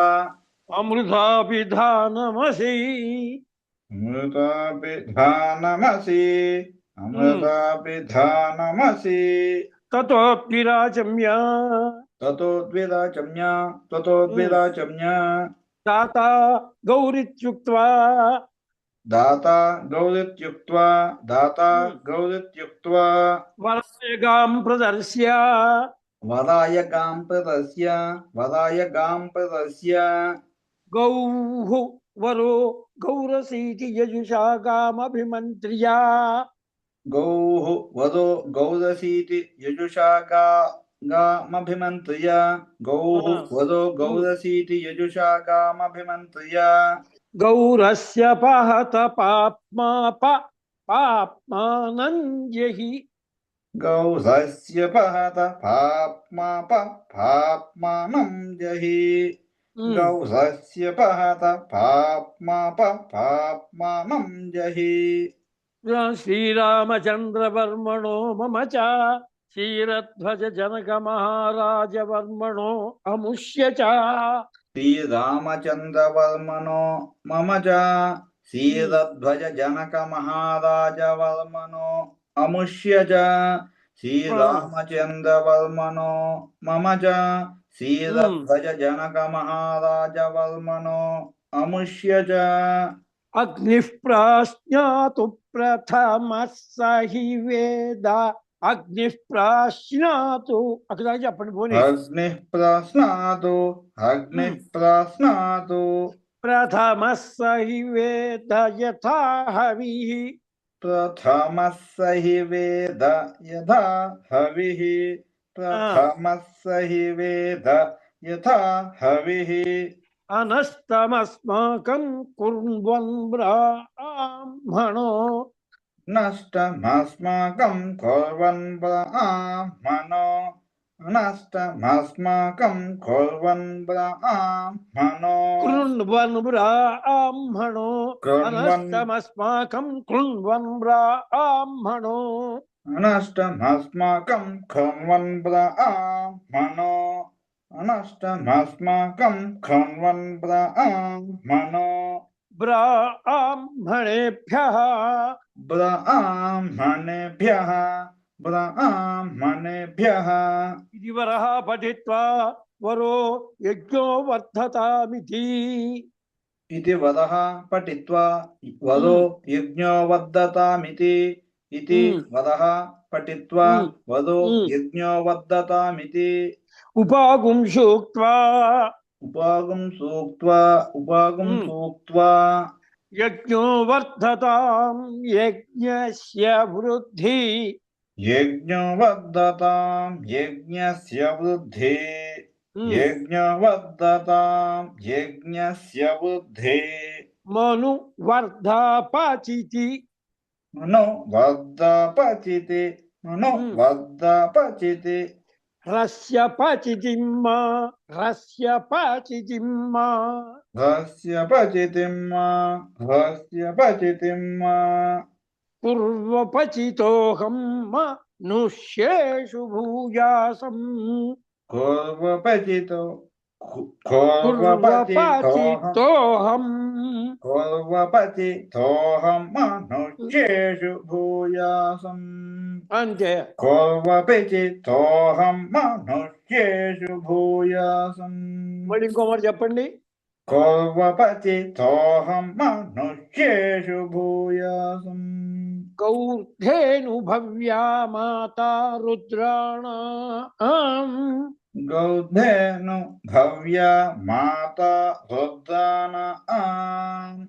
అమృతాపి ధానమసి అమృతాపి ధానమసి అమృతాపి ధానమసి తతోద్విరాజమ్య తతోద్విరాచమ్య దాత గౌరిత్యుక్త్వా దాతా గౌరిత్యుక్త్వా వరగాం ప్రదర్శ్య వరాయగాం ప్రదస్య గౌః వరో గౌరసీతి యజుషాగామభిమంత్ర్యా గౌః వదో గౌరసీతి యజుషా గామభిమంత్ర్య గౌః వదో గౌరసీతి యజుషా గామభిమంత్ర్య గౌరస్య పహత పాప్మానం జహి గౌరస్య పహత పాప్మానం జహి గౌరస్య పహత పాప్మానం జహి శ్రీరామచంద్రవర్మణో మమ చ క్షీరధ్వజ జనక మహారాజవర్మణో అముష్య చ శ్రీరామచంద్రవర్మణో మమ చ క్షీరధ్వజ జనక మహారాజవర్మణో అముష్య చ శ్రీరామచంద్రవర్మణో మమ చ క్షీరధ్వజ జనక మహారాజవర్మణో అముష్య చ అగ్నిః ప్రాశ్నాతు ప్రథమః సహి వేద అగ్నిః ప్రాశ్నాతు అక్కడ చెప్పండి పోనీ అగ్నిః ప్రాశ్నాతు ప్రథమః సహి వేద యథా హవిః ప్రథమః సహి వేద యథా హవిః ప్రథమః సహి వేద యథా హవిః అనస్తమస్మాకం కుర్వన్ బ్రాహ్మణో నష్టమస్మాకం కుర్వన్ బ్రాహ్మణో నష్టమస్మాకం కుర్వన్ బ్రాహ్మణో కృణ్వన్ బ్రాహ్మణో అనస్తమస్మాకం కృణ్వన్ బ్రాహ్మణో నష్టమస్మాకం కుర్వన్ బ్రాహ్మణో నష్టమస్మాకం కుర్వన్ బ్రాహ్మణో బ్రాహ్మణేభ్యః బ్రాహ్మణేభ్యః ఇది వరః పఠిత్వా వరో యజ్ఞో వర్ధతామితి. ఇది వదః పఠిత్వా వదో యజ్ఞో వర్ధతామితి. ఇది వదః పఠిత్వా వదో యజ్ఞో వర్ధతామితి. ఉపాగుం సూక్త్వా ఉపాగం సూక్త్వా యజ్ఞో వర్ధతాం యజ్ఞస్య వృద్ధి. యజ్ఞో వర్ధతాం యజ్ఞస్య వృద్ధి. యజ్ఞో వర్ధతాం యజ్ఞస్య వృద్ధి. మను వర్ధపచితి. మను వర్ధపచితి. మను వర్ధపచితి. రస్య పచితిమ్మా రస్య పచితిమ్మా. రస్య పచితిమ్మా రస్య పచితిమ్మా. పూర్వపచితోహం మనుష్యేషు భూయాసం. పూర్వపచితోహం మనుష్యేషు భూయాసం. అంతే. పూర్వపచితోహం మనుష్యేషు భూయాసం. మళ్ళీ ఇంకో మాట చెప్పండి. పూర్వపచితోహం మనుష్యేషు భూయాసం. గౌర్ధేను భవ్యా మాతా రుద్రాణాం. గౌధేను భవ్యా మాతా రుద్రాణాం.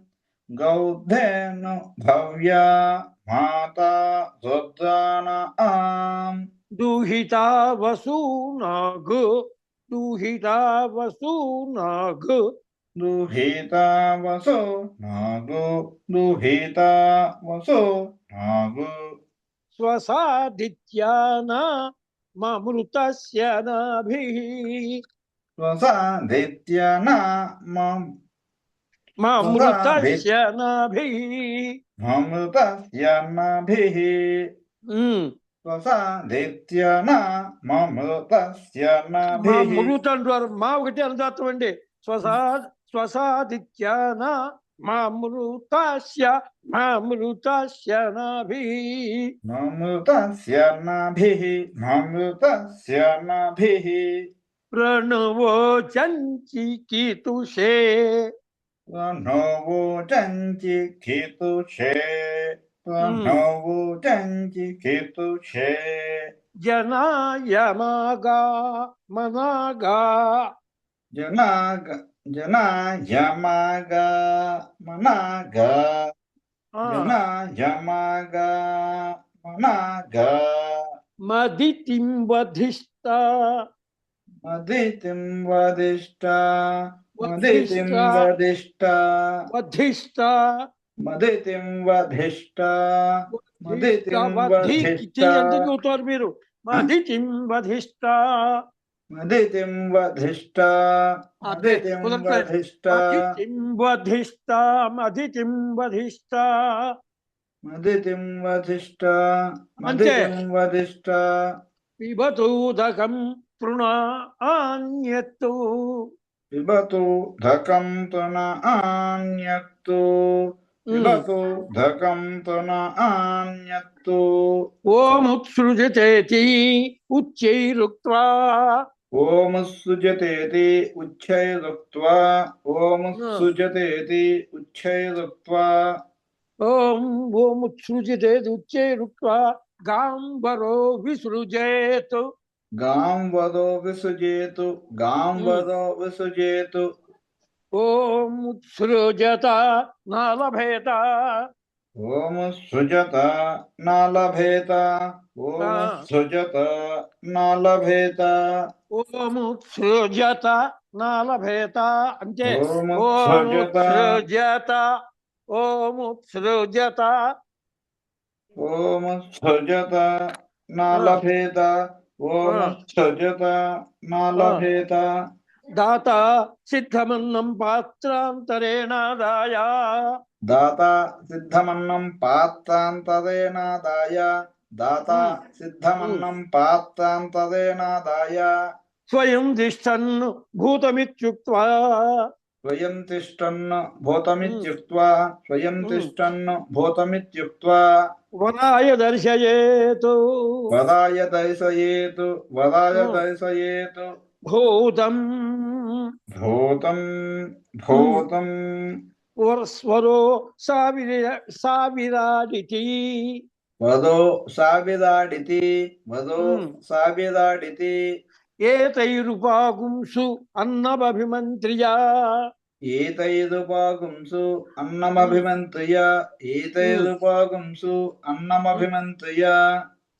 గౌధేను భవ్యా మాతా రుద్రాణాం. దూహితా వసూనాగ్ దూహితా వసూనాగ్. దుహితా వసో నాగు దుహితా వసో నాగు. స్వసాదిత్యానా మమృతస్య నాభిః. స్వసాదిత్యనా మమృతస్య నాభిః. మమృతస్య నాభిః. స్వసాదిత్యనా మమృతస్య నాభిః. మమృత అంటారు. మా ఒకటి అనుదాత్తం అండి. స్వసాదిత్యానా మమృతస్య నాభిః. మమృతస్య నాభిః. మమృతస్య నాభిః. ప్రణవోచంచి కీతుషే. ప్రణవోచంచి కీతుషే. ప్రణవోచంచి కీతుషే. జనాయమాగా మనాగా. జనాయమాగా మనాగా. జనాయమాగా మనాగా. మదితిం వధిష్ట. మదితిం వదిష్ట. మదితిం వదిష్ట. వధిష్ట. మదితిం వధిష్ట. మదితిం వధిష్ట. ఎంత చూస్తారు మీరు? మదితిం వధిష్ట. మదితిం వధిష్ట. మదితిం వధిష్ట. మదితిం వధిష్ట. మదితిం వధిష్ట. మదితిం వధిష్ట. మదితిం వధిష్ట. పిబతూదకం తృణాన్యత్తు. పిబతు ధకం తున ఆన్యత్తు. పిబతు ధకం తున ఆన్యత్తు. ఓముత్సృజతేతి ఉచ్చైరుక్త్వా. ఓముత్సృజతేతి ఉచ్చైరుక్త్వా. ఓముత్సృజతేతి ఉచ్చైరుక్త్వా. ఓముత్సృజతేతి ఉచ్చైరుక్త్వా గాంబరో విసృజేత్. గాంవదో విసృజేతు. గాంవదో విసృజేతు. ఓముత్సృజత నాలభేత. ఓముత్సృజత నాలభేత. ఓముత్సృజత నాలభేత. ఓముత్సృజత నాలభేత. అంతే. ఓముత్సృజత. ఓముత్సృజత. ఓముత్సృజత నాలభేత. ఓముత్సృజత నాలభేత. దాత సిద్ధమన్నం పాత్రాంతరేణాదాయ. దాత సిద్ధమన్నం పాత్రాంతరేణాదాయ. దాత సిద్ధమన్నం పాత్రాంతరేణాదాయ. స్వయం తిష్టన్ భూతమిత్యుక్త్వా. స్వయం తిష్టన్ భూతమిత్యుక్త్వా స్వయం తిష్టన్ భూతమిత్యుక్త్వా వదాయ దర్శయేతు వదాయ దర్శయేతు వదాయ దర్శయేతు భూతం భూతం భూతం స్వరో సావిరాడితి వదో సావిదాడితి వదో సావిదాడితి ఏతైరుపాగుంసు అన్నమభిమంత్రియా ఏతైదుపాగుంసు అన్నమభిమంత్రియ ఏతైదుపాగుంసు అన్నమభిమంత్రియ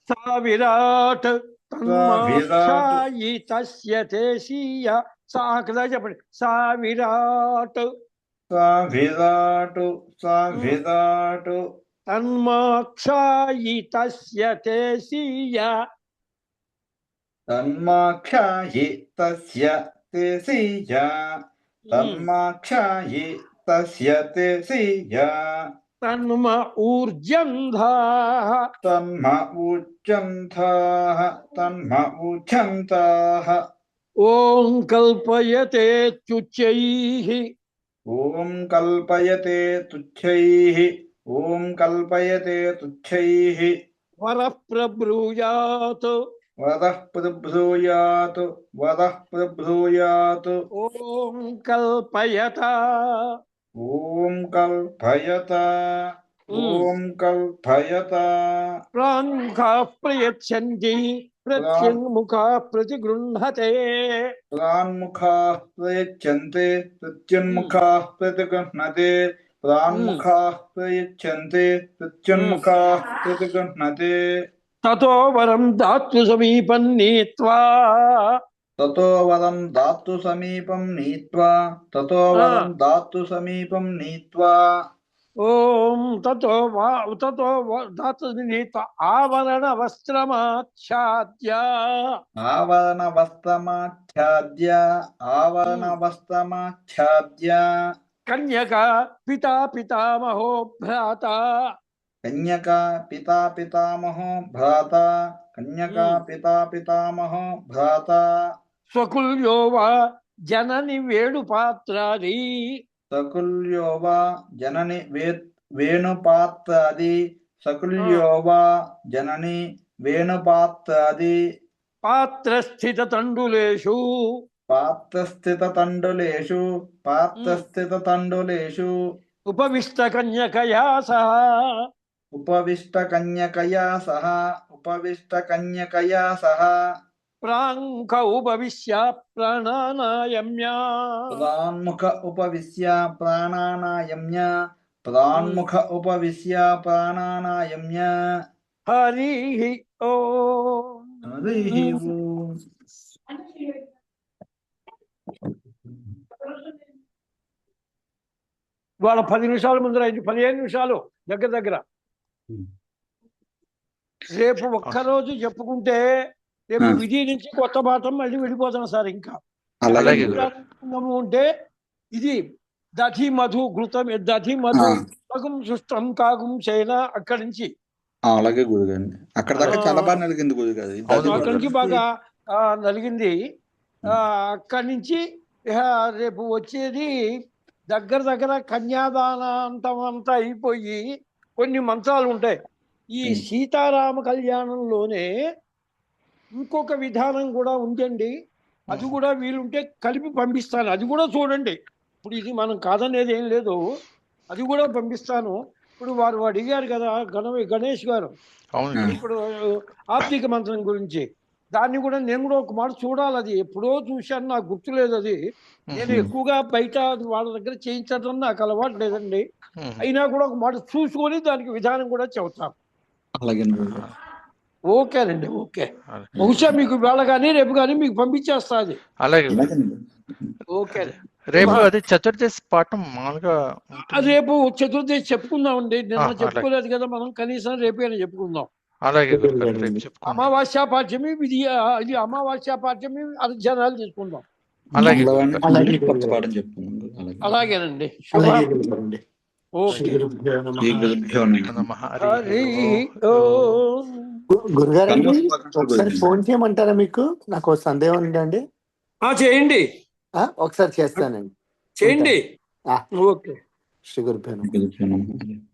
సా విరాట్ తన్మాక్షాయి తస్య తేషీయ సా కదా చెప్పండి సా విరాట్ సా విరాటు సా విరాటు తన్మాక్షాయి తస్య తేషీయ తన్మాక్షాయి తస్య తేసీయ తన్మాక్షాయి తస్య తేసీయ తన్మ ఊర్జంధాః తన్మ ఊర్జంతాః తన్మ ఊర్జంతాః ఓం కల్పయతే చుచ్చైః ఓం కల్పయతే తుచ్చైః ఓం కల్పయతే తుచ్చైః వరః ప్రబ్రూయాత్ వదః ప్రభ్రూయాత్ వదః ప్రభ్రూయాత్ ఓం కల్పయత ఓం కల్పయత ఓం కల్పయత ప్రాంముఖాః ప్రయచ్చంతి ప్రత్యన్ముఖాః ప్రతిగృహ్ణతే ప్రాన్ముఖాః ప్రయచ్చన్తే ప్రత్యన్ముఖాః ప్రతిగృహ్ణతే ప్రాన్ముఖాః ప్రయచ్చన్తే ప్రత్యన్ముఖాః ప్రతిగృహ్ణతే తతో వరం దాతృ సమీపం నీత్వా తతో వరం దాతు సమీపం నీత్వా తతో వరం దాతు సమీపం నీత్వా ఓం తతో దాతృ నీత్వా ఆవరణ వస్త్రమాచ్ఛాద్య ఆవరణ వస్త్రమాచ్ఛాద్య ఆవరణ వస్త్రమాచ్ఛాద్య కన్యక పితామహో భ్రాత కన్యకా పితామహో భ్రాత కన్యకా పితామహో భ్రాత స్వకుల్యో వా జనని వేణుపాత్రాది సకుల్యో వా జనని వేణుపాత్రాది సకుల్యో వా జనని వేణుపాత్రాది పాత్రస్థిత తండులేషు పాత్రస్థిత తండులేషు ఉపవిష్ట కన్యకయా సహ ఉపవిష్ట కన్యకయా సహ ప్రాంఖ ఉపవిశ్య ప్రాణానాయమ్య ప్రాన్ముఖ ఉపవిశ్య ప్రాణానాయమ్య హరి ఓం హరి ఓం. వాళ్ళ 10 నిమిషాల ముందర 15 నిమిషాలు దగ్గర రేపు ఒక్కరోజు చెప్పుకుంటే రేపు విధి నుంచి కొత్త పాఠం మళ్ళీ వెళ్ళిపోతాం సార్. ఇంకా అలాగే ఉంటే ఇది దధి మధు ఘృతం దధి మధు కాగుం సుష్టం కాగుం చైన అక్కడి నుంచి అలాగే గురుగారు అక్కడ దాకా చాలా బాగా నలిగింది గురుగారు అక్కడి నుంచి బాగా నలిగింది. అక్కడి నుంచి రేపు వచ్చేది దగ్గర కన్యాదానాంతం అంతా అయిపోయి కొన్ని మంత్రాలు ఉంటాయి. ఈ సీతారామ కళ్యాణంలోనే ఇంకొక విధానం కూడా ఉందండి. అది కూడా వీలుంటే కలిపి పంపిస్తాను, అది కూడా చూడండి. ఇప్పుడు ఇది మనం కాదనేది ఏం లేదు, అది కూడా పంపిస్తాను. ఇప్పుడు వారు అడిగారు కదా గణేష్ గారు ఇప్పుడు ఆర్థిక మంత్రం గురించి, దాన్ని కూడా నేను కూడా ఒక మాట చూడాలి. అది ఎప్పుడో చూశాను, నాకు గుర్తులేదు. అది నేను ఎక్కువగా బయట వాళ్ళ దగ్గర చేయించడం నాకు అలవాటు లేదండి. అయినా కూడా ఒక మాట చూసుకొని దానికి విధానం కూడా చెబుతాను. ఓకేనండి, ఓకే. బహుశా మీకు వేళ కానీ రేపు కానీ మీకు పంపించేస్తా అది. అలాగే ఓకే. రేపు అది చతుర్దశి పాఠం మామూలుగా రేపు చతుర్దశి చెప్పుకుందామండి. నిన్న చెప్పుకోలేదు కదా మనం, కనీసం రేపైనా చెప్పుకుందాం. అలాగే అమావాస్య పాఠ్యమి ఇది అమావాస్య పాఠ్యమి అర్ధనాలు తీసుకుందాం. అలాగేనండి. గురుగారు ఒకసారి ఫోన్ చేయమంటారా? మీకు నాకు సందేహం ఉందండి. చేయండి. ఒకసారి చేస్తానండి. చేయండి. ఆ, ఓకే. శ్రీ గురుభ్యో నమః.